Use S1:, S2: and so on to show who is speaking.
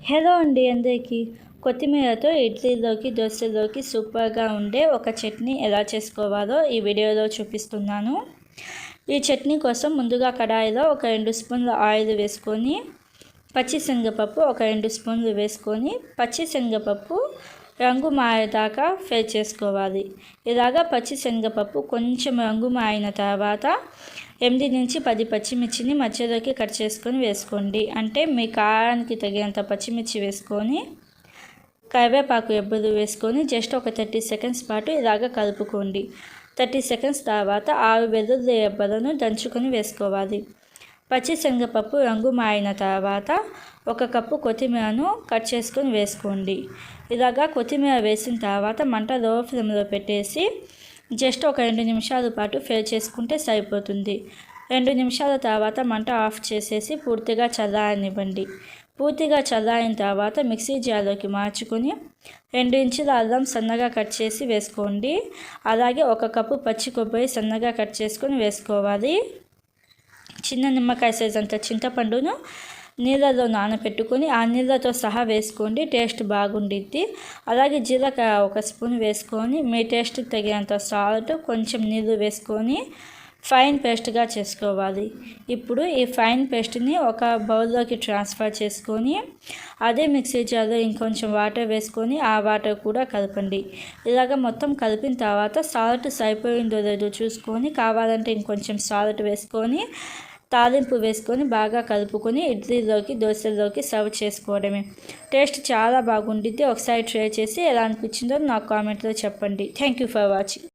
S1: Hello అండి అందరికీ. కొత్తిమీరతో ఇడ్లీలోకి దోశలోకి సూపర్గా ఉండే ఒక చట్నీ ఎలా చేసుకోవాలో ఈ వీడియోలో చూపిస్తున్నాను. ఈ చట్నీ కోసం ముందుగా కడాయిలో ఒక 2 స్పూన్ల ఆయిల్ వేసుకొని పచ్చిశనగపప్పు ఒక 2 స్పూన్లు వేసుకొని పచ్చిశనగపప్పు రంగు మారేదాకా ఫ్రై చేసుకోవాలి. ఇలాగా పచ్చిశనగపప్పు కొంచెం రంగు మారిన తర్వాత 8 నుంచి 10 పచ్చిమిర్చిని మధ్యలోకి కట్ చేసుకొని వేసుకోండి. అంటే మీ కారానికి తగినంత పచ్చిమిర్చి వేసుకొని కరివేపాకు ఎబ్బలు వేసుకొని జస్ట్ ఒక 30 సెకండ్స్ పాటు ఇలాగ కలుపుకోండి. 30 సెకండ్స్ తర్వాత 6 వెల్లుల్లి రెబ్బలను దంచుకొని వేసుకోవాలి. పచ్చిశనగపప్పు రంగు మారిన తర్వాత 1 కప్పు కొత్తిమీరను కట్ చేసుకొని వేసుకోండి. ఇలాగా కొత్తిమీర వేసిన తర్వాత మంట లో ఫ్లేమ్లో పెట్టేసి జస్ట్ ఒక 2 నిమిషాల పాటు ఫ్రై చేసుకుంటే సరిపోతుంది. 2 నిమిషాల తర్వాత మంట ఆఫ్ చేసేసి పూర్తిగా చల్లారనివ్వండి. పూర్తిగా చల్లారిన తర్వాత మిక్సీ జార్లోకి మార్చుకొని 2 ఇంచుల అల్లం సన్నగా కట్ చేసి వేసుకోండి. అలాగే 1 కప్పు పచ్చి కొబ్బరి సన్నగా కట్ చేసుకొని వేసుకోవాలి. చిన్న నిమ్మకాయ సైజ్ అంత చింతపండును నీళ్ళలో నానబెట్టుకొని ఆ నీళ్ళతో సహా వేసుకోండి. టేస్ట్ బాగుండిద్ది. అలాగే జీలకర్ర 1 స్పూన్ వేసుకొని మీ టేస్ట్కి తగినంత సాల్ట్ కొంచెం నీళ్ళు వేసుకొని ఫైన్ పేస్ట్గా చేసుకోవాలి. ఇప్పుడు ఈ ఫైన్ పేస్ట్ని ఒక బౌల్లోకి ట్రాన్స్ఫర్ చేసుకొని అదే మిక్సీ జార్లో ఇంకొంచెం వాటర్ వేసుకొని ఆ వాటర్ కూడా కలపండి. ఇలాగ మొత్తం కలిపిన తర్వాత సాల్ట్ సరిపోయిందో లేదో చూసుకొని కావాలంటే ఇంకొంచెం సాల్ట్ వేసుకొని తాలింపు వేసుకొని బాగా కలుపుకొని ఇడ్లీలోకి దోశల్లోకి సర్వ్ చేసుకోవడమే. టేస్ట్ చాలా బాగుండిద్ది. ఒకసారి ట్రై చేసి ఎలా అనిపించిందో నాకు కామెంట్లో చెప్పండి. Thank you for watching.